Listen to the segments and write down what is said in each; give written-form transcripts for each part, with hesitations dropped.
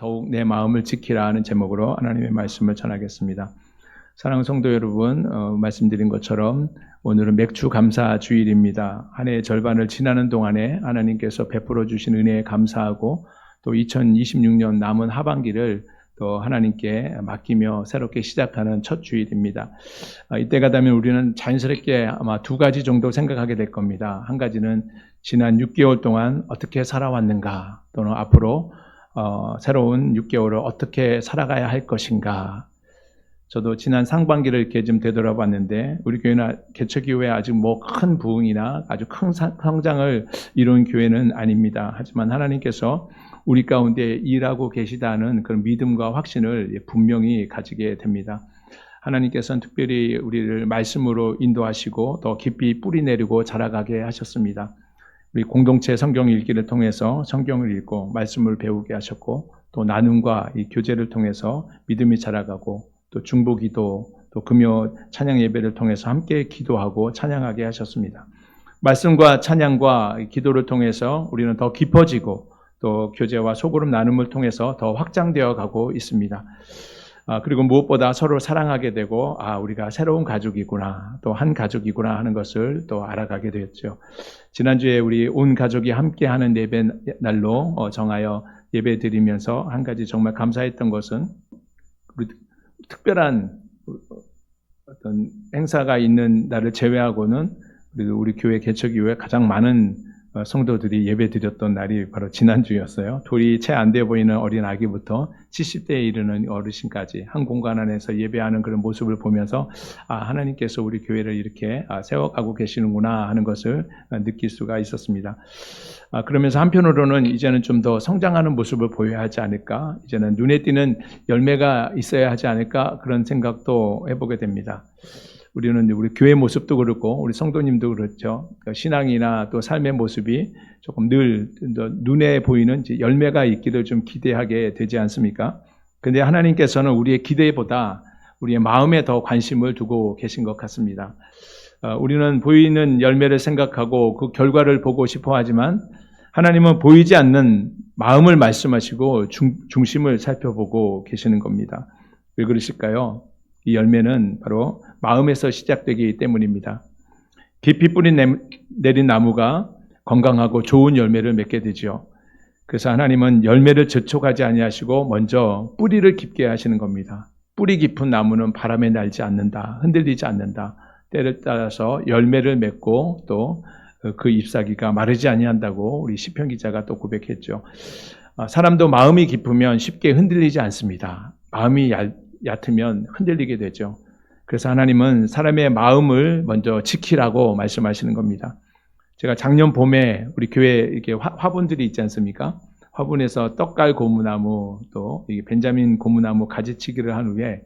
더욱 내 마음을 지키라 하는 제목으로 하나님의 말씀을 전하겠습니다. 사랑하는 성도 여러분, 말씀드린 것처럼 오늘은 맥주 감사 주일입니다. 한 해의 절반을 지나는 동안에 하나님께서 베풀어 주신 은혜에 감사하고 또 2026년 남은 하반기를 또 하나님께 맡기며 새롭게 시작하는 첫 주일입니다. 이때가 되면 우리는 자연스럽게 아마 두 가지 정도 생각하게 될 겁니다. 한 가지는 지난 6개월 동안 어떻게 살아왔는가, 또는 앞으로 새로운 6개월을 어떻게 살아가야 할 것인가. 저도 지난 상반기를 이렇게 좀 되돌아봤는데 우리 교회나 개척교회 아직 뭐 큰 부흥이나 아주 큰 성장을 이룬 교회는 아닙니다. 하지만 하나님께서 우리 가운데 일하고 계시다는 그런 믿음과 확신을 분명히 가지게 됩니다. 하나님께서는 특별히 우리를 말씀으로 인도하시고 더 깊이 뿌리 내리고 자라가게 하셨습니다. 우리 공동체 성경 읽기를 통해서 성경을 읽고 말씀을 배우게 하셨고, 또 나눔과 이 교제를 통해서 믿음이 자라가고, 또 중보기도, 또 금요 찬양 예배를 통해서 함께 기도하고 찬양하게 하셨습니다. 말씀과 찬양과 기도를 통해서 우리는 더 깊어지고, 또 교제와 소그룹 나눔을 통해서 더 확장되어 가고 있습니다. 그리고 무엇보다 서로 사랑하게 되고, 우리가 새로운 가족이구나, 또 한 가족이구나 하는 것을 또 알아가게 되었죠. 지난주에 우리 온 가족이 함께하는 예배 날로 정하여 예배 드리면서 한 가지 정말 감사했던 것은, 우리 특별한 어떤 행사가 있는 날을 제외하고는 우리 교회 개척 이후에 가장 많은 성도들이 예배 드렸던 날이 바로 지난주였어요. 돌이 채 안 돼 보이는 어린 아기부터 70대에 이르는 어르신까지 한 공간 안에서 예배하는 그런 모습을 보면서 하나님께서 우리 교회를 이렇게 세워가고 계시는구나 하는 것을 느낄 수가 있었습니다. 그러면서 한편으로는 이제는 좀 더 성장하는 모습을 보여야 하지 않을까, 이제는 눈에 띄는 열매가 있어야 하지 않을까, 그런 생각도 해보게 됩니다. 우리는 우리 교회 모습도 그렇고 우리 성도님도 그렇죠. 신앙이나 또 삶의 모습이 조금 늘 눈에 보이는 열매가 있기를 좀 기대하게 되지 않습니까? 그런데 하나님께서는 우리의 기대보다 우리의 마음에 더 관심을 두고 계신 것 같습니다. 우리는 보이는 열매를 생각하고 그 결과를 보고 싶어 하지만, 하나님은 보이지 않는 마음을 말씀하시고 중심을 살펴보고 계시는 겁니다. 왜 그러실까요? 이 열매는 바로 마음에서 시작되기 때문입니다. 깊이 뿌리 내린 나무가 건강하고 좋은 열매를 맺게 되죠. 그래서 하나님은 열매를 저촉하지 아니하시고 먼저 뿌리를 깊게 하시는 겁니다. 뿌리 깊은 나무는 바람에 날지 않는다, 흔들리지 않는다. 때를 따라서 열매를 맺고 또 그 잎사귀가 마르지 아니한다고 우리 시편 기자가 또 고백했죠. 사람도 마음이 깊으면 쉽게 흔들리지 않습니다. 마음이 얕으면 흔들리게 되죠. 그래서 하나님은 사람의 마음을 먼저 지키라고 말씀하시는 겁니다. 제가 작년 봄에 우리 교회 이렇게 화분들이 있지 않습니까? 화분에서 떡갈 고무나무, 또 벤자민 고무나무 가지치기를 한 후에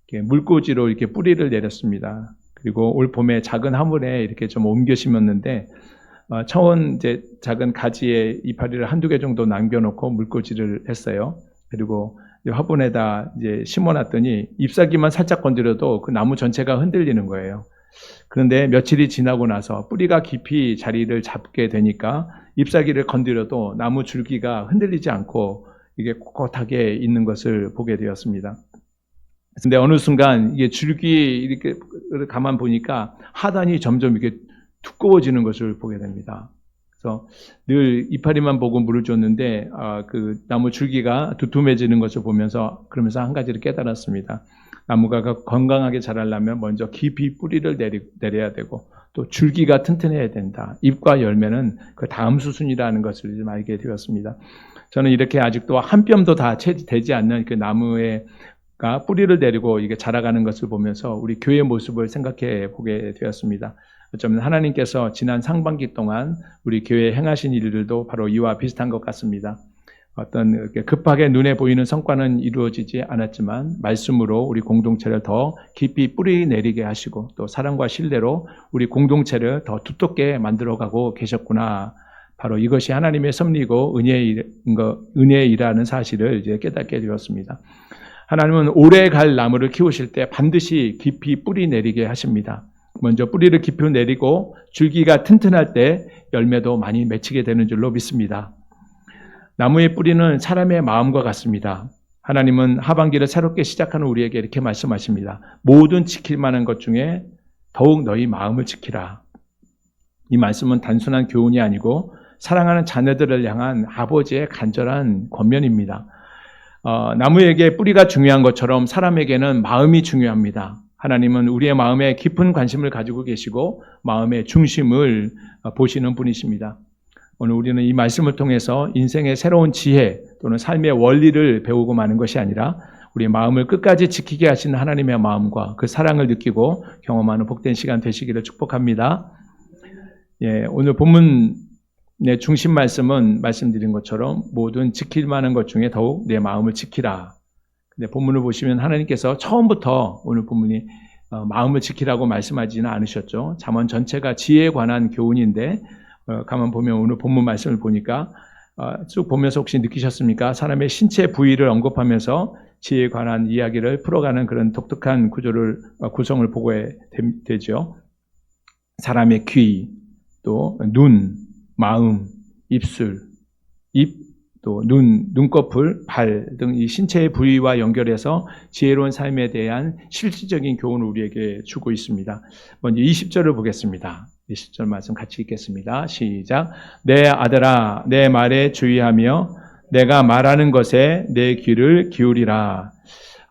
이렇게 물꽂이로 이렇게 뿌리를 내렸습니다. 그리고 올 봄에 작은 화분에 이렇게 좀 옮겨 심었는데, 처음 이제 작은 가지에 이파리를 한두 개 정도 남겨놓고 물꽂이를 했어요. 그리고 화분에다 이제 심어놨더니 잎사귀만 살짝 건드려도 그 나무 전체가 흔들리는 거예요. 그런데 며칠이 지나고 나서 뿌리가 깊이 자리를 잡게 되니까 잎사귀를 건드려도 나무 줄기가 흔들리지 않고 이게 꼿꼿하게 있는 것을 보게 되었습니다. 근데 어느 순간 이게 줄기 이렇게 가만 보니까 하단이 점점 이렇게 두꺼워지는 것을 보게 됩니다. 그래서 늘 이파리만 보고 물을 줬는데 그 나무 줄기가 두툼해지는 것을 보면서 그러면서 한 가지를 깨달았습니다. 나무가 건강하게 자라려면 먼저 깊이 뿌리를 내려야 되고, 또 줄기가 튼튼해야 된다. 잎과 열매는 그 다음 수순이라는 것을 좀 알게 되었습니다. 저는 이렇게 아직도 한 뼘도 다 채되지 않는 그 나무에 뿌리를 내리고 이게 자라가는 것을 보면서 우리 교회의 모습을 생각해 보게 되었습니다. 어쩌면 하나님께서 지난 상반기 동안 우리 교회에 행하신 일들도 바로 이와 비슷한 것 같습니다. 어떤 급하게 눈에 보이는 성과는 이루어지지 않았지만 말씀으로 우리 공동체를 더 깊이 뿌리 내리게 하시고, 또 사랑과 신뢰로 우리 공동체를 더 두텁게 만들어가고 계셨구나. 바로 이것이 하나님의 섭리고 은혜의 일하는 사실을 이제 깨닫게 되었습니다. 하나님은 오래 갈 나무를 키우실 때 반드시 깊이 뿌리 내리게 하십니다. 먼저 뿌리를 깊이 내리고 줄기가 튼튼할 때 열매도 많이 맺히게 되는 줄로 믿습니다. 나무의 뿌리는 사람의 마음과 같습니다. 하나님은 하반기를 새롭게 시작하는 우리에게 이렇게 말씀하십니다. 모든 지킬 만한 것 중에 더욱 너희 마음을 지키라. 이 말씀은 단순한 교훈이 아니고 사랑하는 자녀들을 향한 아버지의 간절한 권면입니다. 나무에게 뿌리가 중요한 것처럼 사람에게는 마음이 중요합니다. 하나님은 우리의 마음에 깊은 관심을 가지고 계시고 마음의 중심을 보시는 분이십니다. 오늘 우리는 이 말씀을 통해서 인생의 새로운 지혜 또는 삶의 원리를 배우고 마는 것이 아니라 우리의 마음을 끝까지 지키게 하시는 하나님의 마음과 그 사랑을 느끼고 경험하는 복된 시간 되시기를 축복합니다. 오늘 본문의 중심 말씀은 말씀드린 것처럼 모든 지킬 만한 것 중에 더욱 내 마음을 지키라. 근데 본문을 보시면 하나님께서 처음부터 오늘 본문이 마음을 지키라고 말씀하지는 않으셨죠. 잠언 전체가 지혜에 관한 교훈인데 가만 보면 오늘 본문 말씀을 보니까 쭉 보면서 혹시 느끼셨습니까? 사람의 신체 부위를 언급하면서 지혜에 관한 이야기를 풀어가는 그런 독특한 구성을 보게 되죠. 사람의 귀, 또 눈, 마음, 입술, 입, 또 눈꺼풀, 발 등 이 신체의 부위와 연결해서 지혜로운 삶에 대한 실질적인 교훈을 우리에게 주고 있습니다. 먼저 20절을 보겠습니다. 20절 말씀 같이 읽겠습니다. 시작. 내 아들아, 내 말에 주의하며 내가 말하는 것에 내 귀를 기울이라.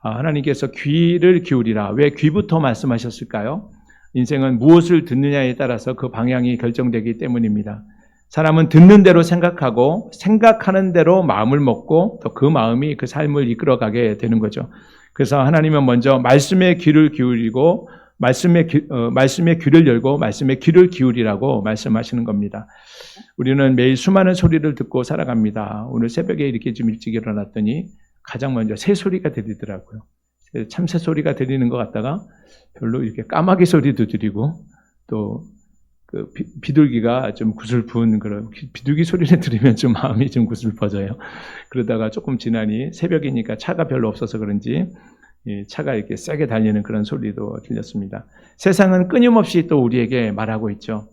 하나님께서 귀를 기울이라. 왜 귀부터 말씀하셨을까요? 인생은 무엇을 듣느냐에 따라서 그 방향이 결정되기 때문입니다. 사람은 듣는 대로 생각하고 생각하는 대로 마음을 먹고 또 그 마음이 그 삶을 이끌어가게 되는 거죠. 그래서 하나님은 먼저 말씀에 귀를 기울이고 말씀의 귀를 열고 말씀에 귀를 기울이라고 말씀하시는 겁니다. 우리는 매일 수많은 소리를 듣고 살아갑니다. 오늘 새벽에 이렇게 좀 일찍 일어났더니 가장 먼저 새소리가 들리더라고요. 참새 소리가 들리는 것 같다가 별로 이렇게 까마귀 소리도 들리고 또 그 비둘기가 좀 구슬픈 그런 비둘기 소리를 들으면 좀 마음이 좀 구슬퍼져요. 그러다가 조금 지나니 새벽이니까 차가 별로 없어서 그런지 차가 이렇게 세게 달리는 그런 소리도 들렸습니다. 세상은 끊임없이 또 우리에게 말하고 있죠.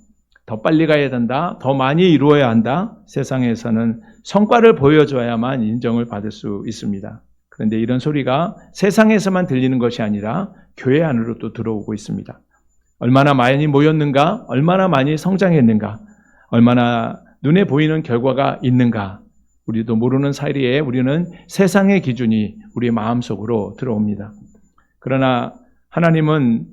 더 빨리 가야 된다. 더 많이 이루어야 한다. 세상에서는 성과를 보여줘야만 인정을 받을 수 있습니다. 그런데 이런 소리가 세상에서만 들리는 것이 아니라 교회 안으로 또 들어오고 있습니다. 얼마나 많이 모였는가? 얼마나 많이 성장했는가? 얼마나 눈에 보이는 결과가 있는가? 우리도 모르는 사이에 우리는 세상의 기준이 우리의 마음속으로 들어옵니다. 그러나 하나님은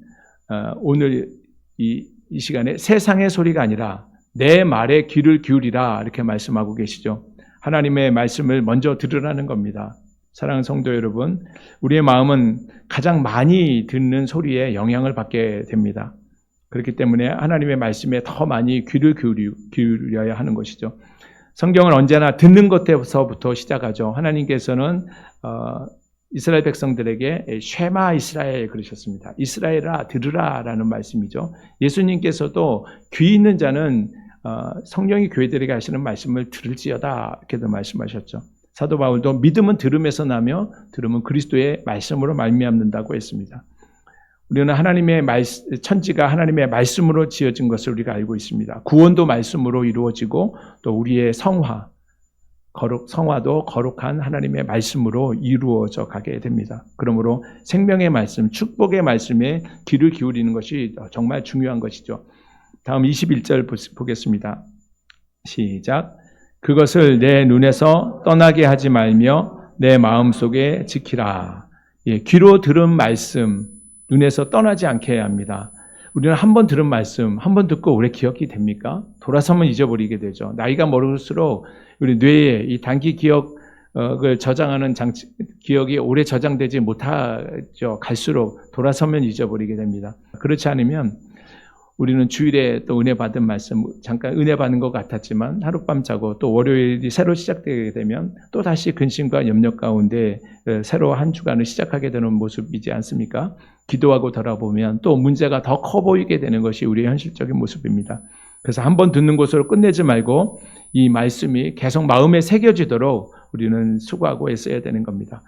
오늘 이 시간에 세상의 소리가 아니라 내 말에 귀를 기울이라 이렇게 말씀하고 계시죠. 하나님의 말씀을 먼저 들으라는 겁니다. 사랑하는 성도 여러분, 우리의 마음은 가장 많이 듣는 소리에 영향을 받게 됩니다. 그렇기 때문에 하나님의 말씀에 더 많이 귀를 기울여야 하는 것이죠. 성경은 언제나 듣는 것에서부터 시작하죠. 하나님께서는 이스라엘 백성들에게 쉐마 이스라엘 그러셨습니다. 이스라엘아 들으라 라는 말씀이죠. 예수님께서도 귀 있는 자는 성령이 교회들에게 하시는 말씀을 들을지어다 이렇게도 말씀하셨죠. 사도 바울도 믿음은 들음에서 나며 들음은 그리스도의 말씀으로 말미암는다고 했습니다. 우리는 하나님의 천지가 하나님의 말씀으로 지어진 것을 우리가 알고 있습니다. 구원도 말씀으로 이루어지고 또 우리의 성화도 거룩한 하나님의 말씀으로 이루어져 가게 됩니다. 그러므로 생명의 말씀, 축복의 말씀에 귀를 기울이는 것이 정말 중요한 것이죠. 다음 21절 보겠습니다. 시작. 그것을 내 눈에서 떠나게 하지 말며 내 마음속에 지키라. 귀로 들은 말씀, 눈에서 떠나지 않게 해야 합니다. 우리는 한 번 들은 말씀, 한 번 듣고 오래 기억이 됩니까? 돌아서면 잊어버리게 되죠. 나이가 먹을수록 우리 뇌에 이 단기 기억을 저장하는 기억이 오래 저장되지 못하죠. 갈수록 돌아서면 잊어버리게 됩니다. 그렇지 않으면 우리는 주일에 또 은혜 받은 말씀, 잠깐 은혜 받는 것 같았지만 하룻밤 자고 또 월요일이 새로 시작되게 되면 또 다시 근심과 염려 가운데 새로 한 주간을 시작하게 되는 모습이지 않습니까? 기도하고 돌아보면 또 문제가 더 커 보이게 되는 것이 우리의 현실적인 모습입니다. 그래서 한번 듣는 것으로 끝내지 말고 이 말씀이 계속 마음에 새겨지도록 우리는 수고하고 애써야 되는 겁니다.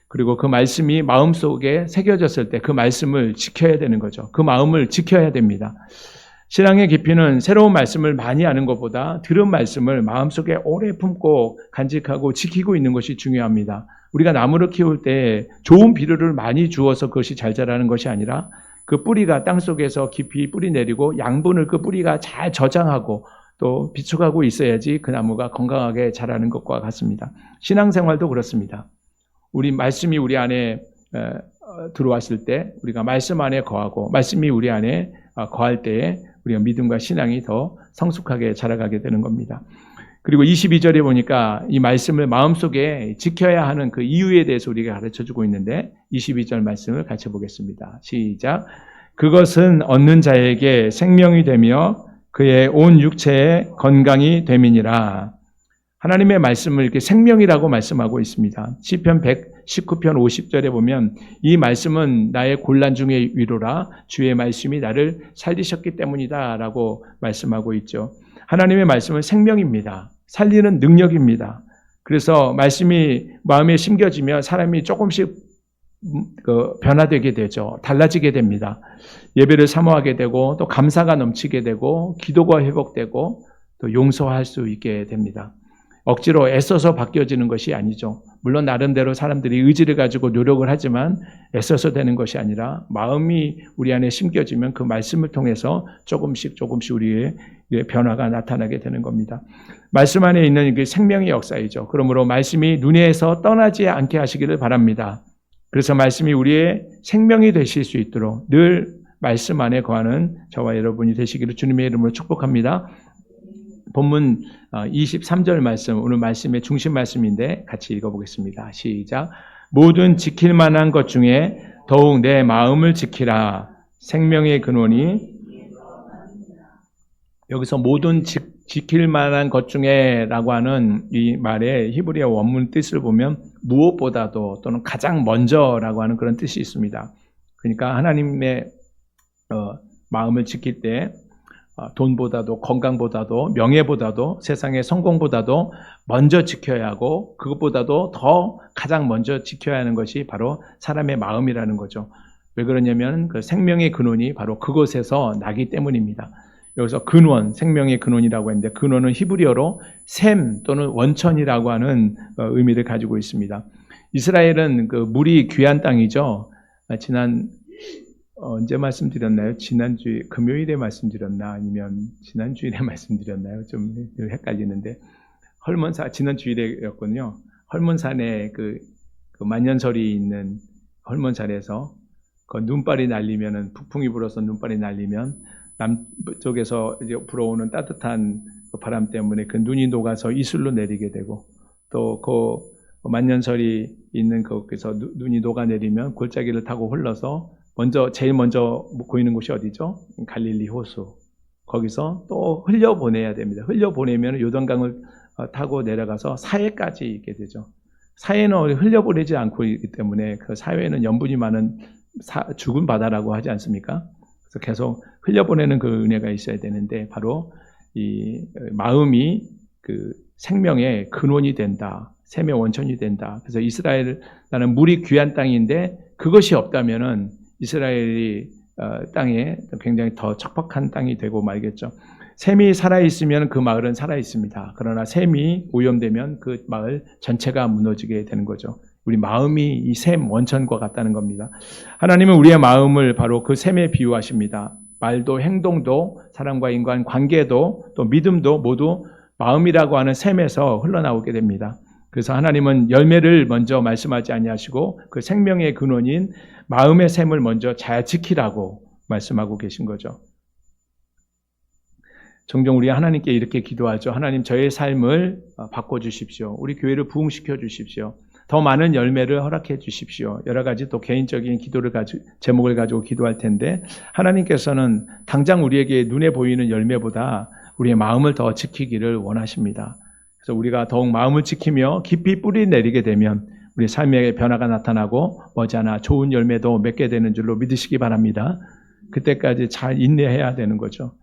그리고 그 말씀이 마음속에 새겨졌을 때 그 말씀을 지켜야 되는 거죠. 그 마음을 지켜야 됩니다. 신앙의 깊이는 새로운 말씀을 많이 아는 것보다 들은 말씀을 마음속에 오래 품고 간직하고 지키고 있는 것이 중요합니다. 우리가 나무를 키울 때 좋은 비료를 많이 주어서 그것이 잘 자라는 것이 아니라 그 뿌리가 땅속에서 깊이 뿌리 내리고 양분을 그 뿌리가 잘 저장하고 또 비축하고 있어야지 그 나무가 건강하게 자라는 것과 같습니다. 신앙생활도 그렇습니다. 우리 말씀이 우리 안에 들어왔을 때 우리가 말씀 안에 거하고 말씀이 우리 안에 거할 때에 우리가 믿음과 신앙이 더 성숙하게 자라가게 되는 겁니다. 그리고 22절에 보니까 이 말씀을 마음속에 지켜야 하는 그 이유에 대해서 우리가 가르쳐주고 있는데 22절 말씀을 같이 보겠습니다. 시작. 그것은 얻는 자에게 생명이 되며 그의 온 육체에 건강이 됨이니라. 하나님의 말씀을 이렇게 생명이라고 말씀하고 있습니다. 시편 119편 50절에 보면 이 말씀은 나의 곤란 중의 위로라 주의 말씀이 나를 살리셨기 때문이다 라고 말씀하고 있죠. 하나님의 말씀은 생명입니다. 살리는 능력입니다. 그래서 말씀이 마음에 심겨지면 사람이 조금씩 변화되게 되죠. 달라지게 됩니다. 예배를 사모하게 되고 또 감사가 넘치게 되고 기도가 회복되고 또 용서할 수 있게 됩니다. 억지로 애써서 바뀌어지는 것이 아니죠. 물론 나름대로 사람들이 의지를 가지고 노력을 하지만 애써서 되는 것이 아니라 마음이 우리 안에 심겨지면 그 말씀을 통해서 조금씩 우리의 변화가 나타나게 되는 겁니다. 말씀 안에 있는 이게 생명의 역사이죠. 그러므로 말씀이 눈에서 떠나지 않게 하시기를 바랍니다. 그래서 말씀이 우리의 생명이 되실 수 있도록 늘 말씀 안에 거하는 저와 여러분이 되시기를 주님의 이름으로 축복합니다. 본문 23절 말씀, 오늘 말씀의 중심 말씀인데 같이 읽어보겠습니다. 시작. 모든 지킬 만한 것 중에 더욱 내 마음을 지키라. 생명의 근원이 여기서 모든 지킬 만한 것 중에 라고 하는 이 말의 히브리어 원문 뜻을 보면 무엇보다도 또는 가장 먼저라고 하는 그런 뜻이 있습니다. 그러니까 하나님의 마음을 지킬 때 돈보다도 건강보다도 명예보다도 세상의 성공보다도 먼저 지켜야 하고 그것보다도 더 가장 먼저 지켜야 하는 것이 바로 사람의 마음이라는 거죠. 왜 그러냐면 그 생명의 근원이 바로 그곳에서 나기 때문입니다. 여기서 근원, 생명의 근원이라고 했는데 근원은 히브리어로 샘 또는 원천이라고 하는 의미를 가지고 있습니다. 이스라엘은 그 물이 귀한 땅이죠. 지난 언제 말씀드렸나요? 지난주에 금요일에 말씀드렸나 아니면 지난주일에 말씀드렸나요? 좀 헷갈리는데 지난주일에였군요. 헐몬산에 그 만년설이 있는 헐몬산에서 그 눈발이 날리면은 북풍이 불어서 눈발이 날리면 남쪽에서 이제 불어오는 따뜻한 바람 때문에 그 눈이 녹아서 이슬로 내리게 되고 또 그 만년설이 있는 거기서 눈이 녹아내리면 골짜기를 타고 흘러서 제일 먼저 보이는 곳이 어디죠? 갈릴리 호수. 거기서 또 흘려보내야 됩니다. 흘려보내면 요단강을 타고 내려가서 사해까지 있게 되죠. 사해는 흘려보내지 않고 있기 때문에 그 사해는 염분이 많은 죽은 바다라고 하지 않습니까? 그래서 계속 흘려보내는 그 은혜가 있어야 되는데 바로 이 마음이 그 생명의 근원이 된다. 샘의 원천이 된다. 그래서 이스라엘 나는 물이 귀한 땅인데 그것이 없다면은 이스라엘이 땅에 굉장히 더 척박한 땅이 되고 말겠죠. 샘이 살아있으면 그 마을은 살아있습니다. 그러나 샘이 오염되면 그 마을 전체가 무너지게 되는 거죠. 우리 마음이 이 샘 원천과 같다는 겁니다. 하나님은 우리의 마음을 바로 그 샘에 비유하십니다. 말도 행동도 사람과 인간 관계도 또 믿음도 모두 마음이라고 하는 샘에서 흘러나오게 됩니다. 그래서 하나님은 열매를 먼저 말씀하지 아니하시고 그 생명의 근원인 마음의 샘을 먼저 잘 지키라고 말씀하고 계신 거죠. 종종 우리 하나님께 이렇게 기도하죠. 하나님 저의 삶을 바꿔주십시오. 우리 교회를 부흥시켜 주십시오. 더 많은 열매를 허락해 주십시오. 여러 가지 또 개인적인 제목을 가지고 기도할 텐데 하나님께서는 당장 우리에게 눈에 보이는 열매보다 우리의 마음을 더 지키기를 원하십니다. 그래서 우리가 더욱 마음을 지키며 깊이 뿌리 내리게 되면 우리 삶의 변화가 나타나고 머지않아 좋은 열매도 맺게 되는 줄로 믿으시기 바랍니다. 그때까지 잘 인내해야 되는 거죠.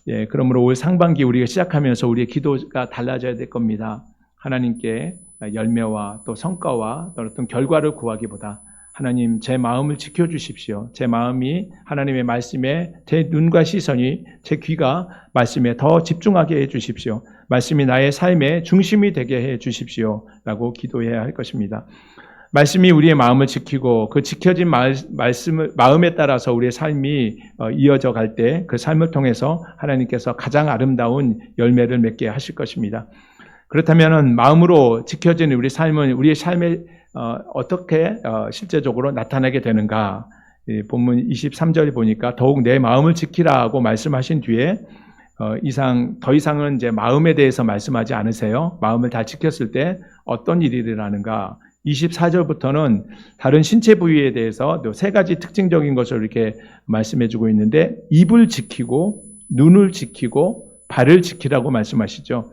예, 그러므로 올 상반기 우리가 시작하면서 우리의 기도가 달라져야 될 겁니다. 하나님께 열매와 또 성과와 또 어떤 결과를 구하기보다 하나님, 제 마음을 지켜주십시오. 제 마음이 하나님의 말씀에 제 눈과 시선이, 제 귀가 말씀에 더 집중하게 해주십시오. 말씀이 나의 삶의 중심이 되게 해주십시오. 라고 기도해야 할 것입니다. 말씀이 우리의 마음을 지키고 그 지켜진 마음에 따라서 우리의 삶이 이어져 갈 때 그 삶을 통해서 하나님께서 가장 아름다운 열매를 맺게 하실 것입니다. 그렇다면 마음으로 지켜진 우리 삶은 우리의 삶에 어떻게 실제적으로 나타나게 되는가? 본문 23절 보니까 더욱 내 마음을 지키라고 말씀하신 뒤에 더 이상은 이제 마음에 대해서 말씀하지 않으세요. 마음을 다 지켰을 때 어떤 일이 일어나는가? 24절부터는 다른 신체 부위에 대해서 또 세 가지 특징적인 것을 이렇게 말씀해주고 있는데, 입을 지키고 눈을 지키고 발을 지키라고 말씀하시죠.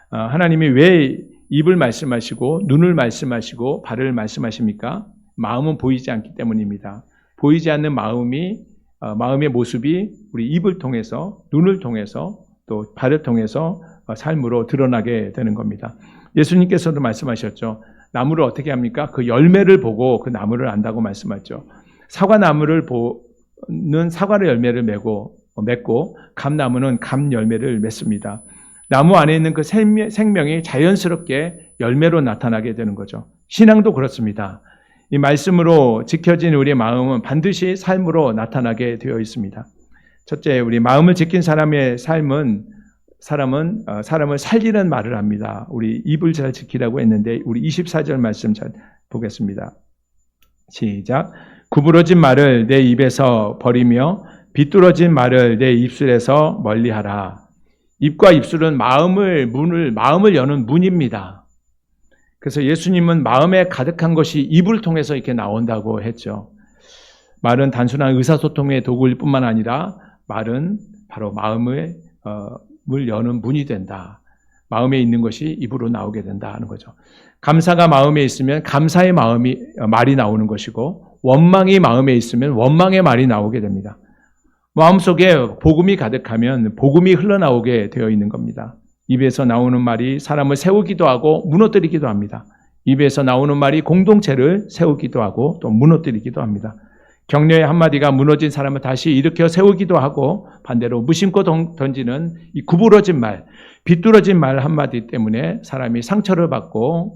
하나님이 왜 입을 말씀하시고 눈을 말씀하시고 발을 말씀하십니까? 마음은 보이지 않기 때문입니다. 보이지 않는 마음의 모습이 우리 입을 통해서, 눈을 통해서, 또 발을 통해서 삶으로 드러나게 되는 겁니다. 예수님께서도 말씀하셨죠. 나무를 어떻게 합니까? 그 열매를 보고 그 나무를 안다고 말씀하죠. 사과나무를 보는 사과의 열매를 맺고 감나무는 감 열매를 맺습니다. 나무 안에 있는 그 생명이 자연스럽게 열매로 나타나게 되는 거죠. 신앙도 그렇습니다. 이 말씀으로 지켜진 우리의 마음은 반드시 삶으로 나타나게 되어 있습니다. 첫째, 우리 마음을 지킨 사람의 삶은 사람을 살리는 말을 합니다. 우리 입을 잘 지키라고 했는데 우리 24절 말씀 잘 보겠습니다. 시작. 구부러진 말을 내 입에서 버리며 비뚤어진 말을 내 입술에서 멀리하라. 입과 입술은 마음을 여는 문입니다. 그래서 예수님은 마음에 가득한 것이 입을 통해서 이렇게 나온다고 했죠. 말은 단순한 의사소통의 도구일 뿐만 아니라 말은 바로 마음을 여는 문이 된다. 마음에 있는 것이 입으로 나오게 된다 하는 거죠. 감사가 마음에 있으면 감사의 말이 나오는 것이고, 원망이 마음에 있으면 원망의 말이 나오게 됩니다. 마음속에 복음이 가득하면 복음이 흘러나오게 되어 있는 겁니다. 입에서 나오는 말이 사람을 세우기도 하고 무너뜨리기도 합니다. 입에서 나오는 말이 공동체를 세우기도 하고 또 무너뜨리기도 합니다. 격려의 한마디가 무너진 사람을 다시 일으켜 세우기도 하고, 반대로 무심코 던지는 이 구부러진 말, 비뚤어진 말 한마디 때문에 사람이 상처를 받고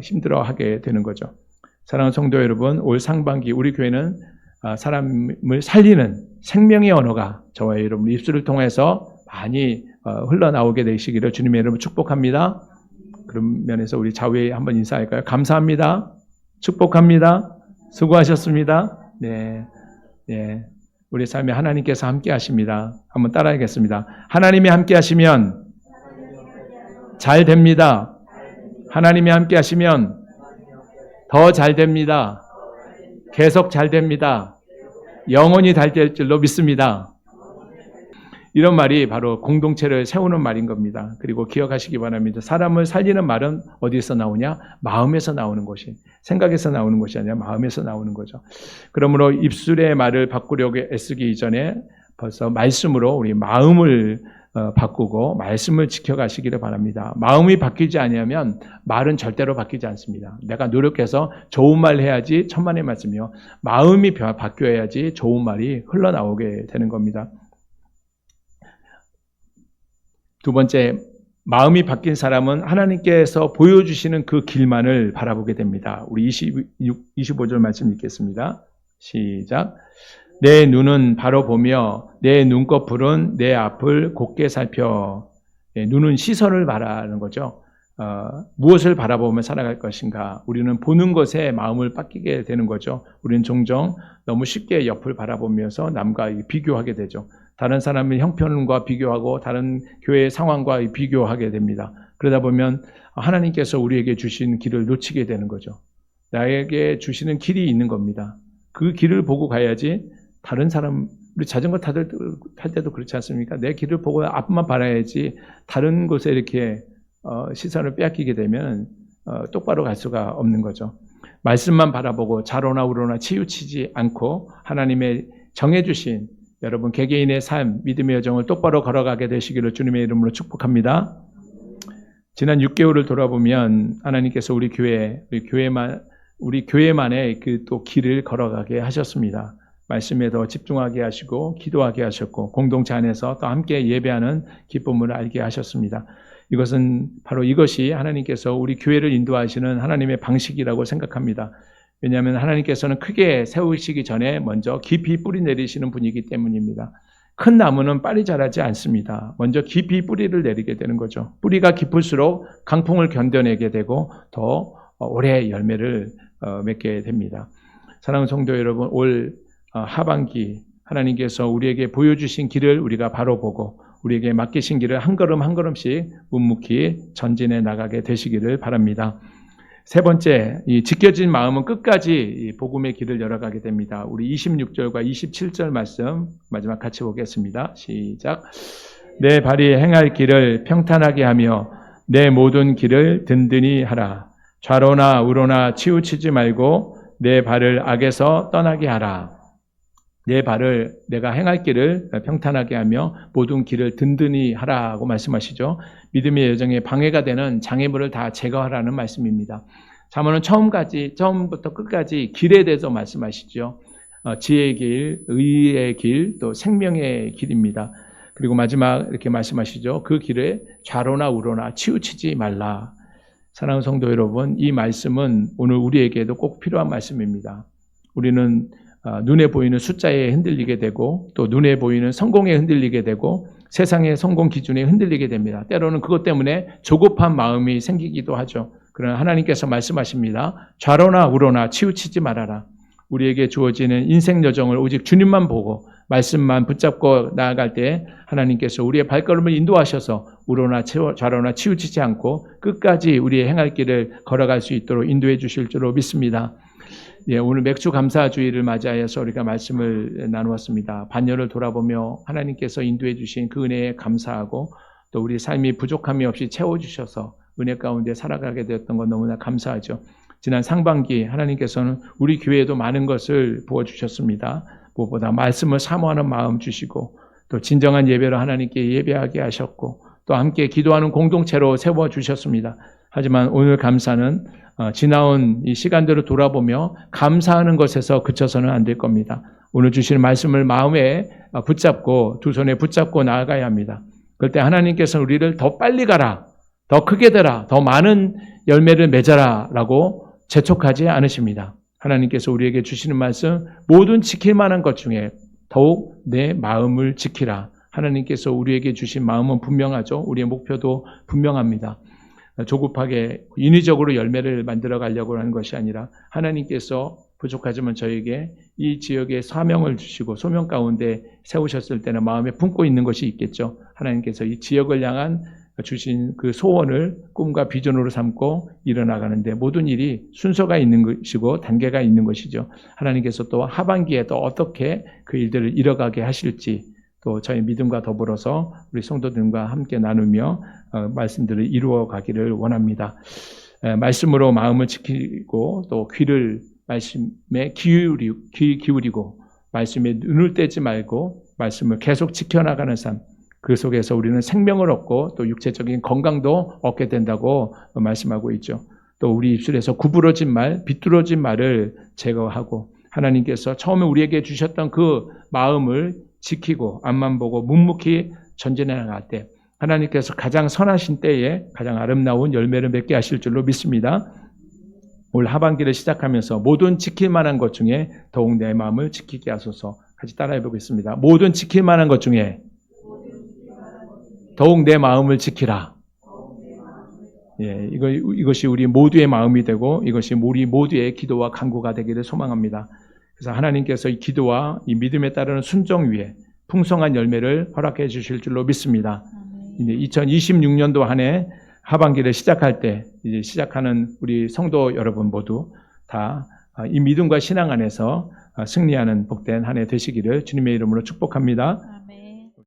힘들어하게 되는 거죠. 사랑하는 성도 여러분, 올 상반기 우리 교회는 사람을 살리는 생명의 언어가 저와 여러분 입술을 통해서 많이 흘러나오게 되시기를 주님의 이름으로 축복합니다. 그런 면에서 우리 좌우에 한번 인사할까요? 감사합니다. 축복합니다. 수고하셨습니다. 네. 우리 삶에 하나님께서 함께 하십니다. 한번 따라하겠습니다. 하나님이 함께 하시면 잘 됩니다. 하나님이 함께 하시면 더 잘 됩니다. 계속 잘 됩니다. 영원히 잘 될 줄로 믿습니다. 이런 말이 바로 공동체를 세우는 말인 겁니다. 그리고 기억하시기 바랍니다. 사람을 살리는 말은 어디서 나오냐? 마음에서 나오는 것이, 생각에서 나오는 것이 아니라 마음에서 나오는 거죠. 그러므로 입술의 말을 바꾸려고 애쓰기 이전에 벌써 말씀으로 우리 마음을 바꾸고 말씀을 지켜가시기를 바랍니다. 마음이 바뀌지 않으면 말은 절대로 바뀌지 않습니다. 내가 노력해서 좋은 말 해야지 천만의 말씀이요. 마음이 바뀌어야지 좋은 말이 흘러나오게 되는 겁니다. 두 번째, 마음이 바뀐 사람은 하나님께서 보여주시는 그 길만을 바라보게 됩니다. 우리 25절 말씀 읽겠습니다. 시작. 내 눈은 바로 보며 내 눈꺼풀은 내 앞을 곧게 살펴. 눈은 시선을 바라는 거죠. 무엇을 바라보며 살아갈 것인가. 우리는 보는 것에 마음을 뺏기게 되는 거죠. 우리는 종종 너무 쉽게 옆을 바라보면서 남과 비교하게 되죠. 다른 사람의 형편과 비교하고 다른 교회의 상황과 비교하게 됩니다. 그러다 보면 하나님께서 우리에게 주신 길을 놓치게 되는 거죠. 나에게 주시는 길이 있는 겁니다. 그 길을 보고 가야지. 다른 사람, 우리 자전거 탈 때도 그렇지 않습니까? 내 길을 보고 앞만 바라야지 다른 곳에 이렇게 시선을 빼앗기게 되면 똑바로 갈 수가 없는 거죠. 말씀만 바라보고 좌로나 우로나 치우치지 않고 하나님의 정해주신 여러분 개개인의 삶, 믿음의 여정을 똑바로 걸어가게 되시기를 주님의 이름으로 축복합니다. 지난 6개월을 돌아보면 하나님께서 우리 교회만 우리 교회만의 그 또 길을 걸어가게 하셨습니다. 말씀에 더 집중하게 하시고 기도하게 하셨고 공동체 안에서 또 함께 예배하는 기쁨을 알게 하셨습니다. 이것이 하나님께서 우리 교회를 인도하시는 하나님의 방식이라고 생각합니다. 왜냐하면 하나님께서는 크게 세우시기 전에 먼저 깊이 뿌리 내리시는 분이기 때문입니다. 큰 나무는 빨리 자라지 않습니다. 먼저 깊이 뿌리를 내리게 되는 거죠. 뿌리가 깊을수록 강풍을 견뎌내게 되고 더 오래 열매를 맺게 됩니다. 사랑하는 성도 여러분, 올 하반기 하나님께서 우리에게 보여주신 길을 우리가 바로 보고 우리에게 맡기신 길을 한 걸음 한 걸음씩 묵묵히 전진해 나가게 되시기를 바랍니다. 세 번째, 이 지켜진 마음은 끝까지 복음의 길을 열어가게 됩니다. 우리 26절과 27절 말씀 마지막 같이 보겠습니다. 시작. 내 발이 행할 길을 평탄하게 하며 내 모든 길을 든든히 하라. 좌로나 우로나 치우치지 말고 내 발을 악에서 떠나게 하라. 내 발을 내가 행할 길을 평탄하게 하며 모든 길을 든든히 하라고 말씀하시죠. 믿음의 여정에 방해가 되는 장애물을 다 제거하라는 말씀입니다. 잠언은 처음부터 끝까지 길에 대해서 말씀하시죠. 지혜의 길, 의의 길, 또 생명의 길입니다. 그리고 마지막 이렇게 말씀하시죠. 그 길에 좌로나 우로나 치우치지 말라. 사랑하는 성도 여러분, 이 말씀은 오늘 우리에게도 꼭 필요한 말씀입니다. 우리는 눈에 보이는 숫자에 흔들리게 되고 또 눈에 보이는 성공에 흔들리게 되고 세상의 성공 기준에 흔들리게 됩니다. 때로는 그것 때문에 조급한 마음이 생기기도 하죠. 그러나 하나님께서 말씀하십니다. 좌로나 우로나 치우치지 말아라. 우리에게 주어지는 인생 여정을 오직 주님만 보고 말씀만 붙잡고 나아갈 때 하나님께서 우리의 발걸음을 인도하셔서 우로나 좌로나 치우치지 않고 끝까지 우리의 행할 길을 걸어갈 수 있도록 인도해 주실 줄로 믿습니다. 예, 오늘 맥주 감사주의를 맞이하여서 우리가 말씀을 나누었습니다. 반년을 돌아보며 하나님께서 인도해 주신 그 은혜에 감사하고 또 우리 삶이 부족함이 없이 채워주셔서 은혜 가운데 살아가게 되었던 건 너무나 감사하죠. 지난 상반기 하나님께서는 우리 교회에도 많은 것을 부어주셨습니다. 무엇보다 말씀을 사모하는 마음 주시고 또 진정한 예배로 하나님께 예배하게 하셨고 또 함께 기도하는 공동체로 세워주셨습니다. 하지만 오늘 감사는 지나온 이 시간들을 돌아보며 감사하는 것에서 그쳐서는 안 될 겁니다. 오늘 주시는 말씀을 마음에 붙잡고 두 손에 붙잡고 나아가야 합니다. 그럴 때 하나님께서 우리를 더 빨리 가라, 더 크게 되라, 더 많은 열매를 맺어라 라고 재촉하지 않으십니다. 하나님께서 우리에게 주시는 말씀, 모든 지킬 만한 것 중에 더욱 내 마음을 지키라. 하나님께서 우리에게 주신 마음은 분명하죠. 우리의 목표도 분명합니다. 조급하게 인위적으로 열매를 만들어 가려고 하는 것이 아니라 하나님께서 부족하지만 저에게 이 지역에 사명을 주시고 소명 가운데 세우셨을 때는 마음에 품고 있는 것이 있겠죠. 하나님께서 이 지역을 향한 주신 그 소원을 꿈과 비전으로 삼고 일어나가는데 모든 일이 순서가 있는 것이고 단계가 있는 것이죠. 하나님께서 또 하반기에 또 어떻게 그 일들을 이뤄가게 하실지 또 저희 믿음과 더불어서 우리 성도들과 함께 나누며 말씀들을 이루어 가기를 원합니다. 말씀으로 마음을 지키고 또 귀를 말씀에 귀 기울이고 말씀에 눈을 떼지 말고 말씀을 계속 지켜나가는 삶, 그 속에서 우리는 생명을 얻고 또 육체적인 건강도 얻게 된다고 말씀하고 있죠. 또 우리 입술에서 구부러진 말, 비뚤어진 말을 제거하고 하나님께서 처음에 우리에게 주셨던 그 마음을 지키고 앞만 보고 묵묵히 전진해 나갈 때 하나님께서 가장 선하신 때에 가장 아름다운 열매를 맺게 하실 줄로 믿습니다. 올 하반기를 시작하면서 모든 지킬 만한 것 중에 더욱 내 마음을 지키게 하소서. 같이 따라해 보겠습니다. 모든 지킬 만한 것 중에 더욱 내 마음을 지키라. 예, 이것이 우리 모두의 마음이 되고 이것이 우리 모두의 기도와 간구가 되기를 소망합니다. 그래서 하나님께서 이 기도와 이 믿음에 따르는 순종 위에 풍성한 열매를 허락해 주실 줄로 믿습니다. 이제 2026년도 한 해 하반기를 시작할 때 이제 시작하는 우리 성도 여러분 모두 다 이 믿음과 신앙 안에서 승리하는 복된 한 해 되시기를 주님의 이름으로 축복합니다.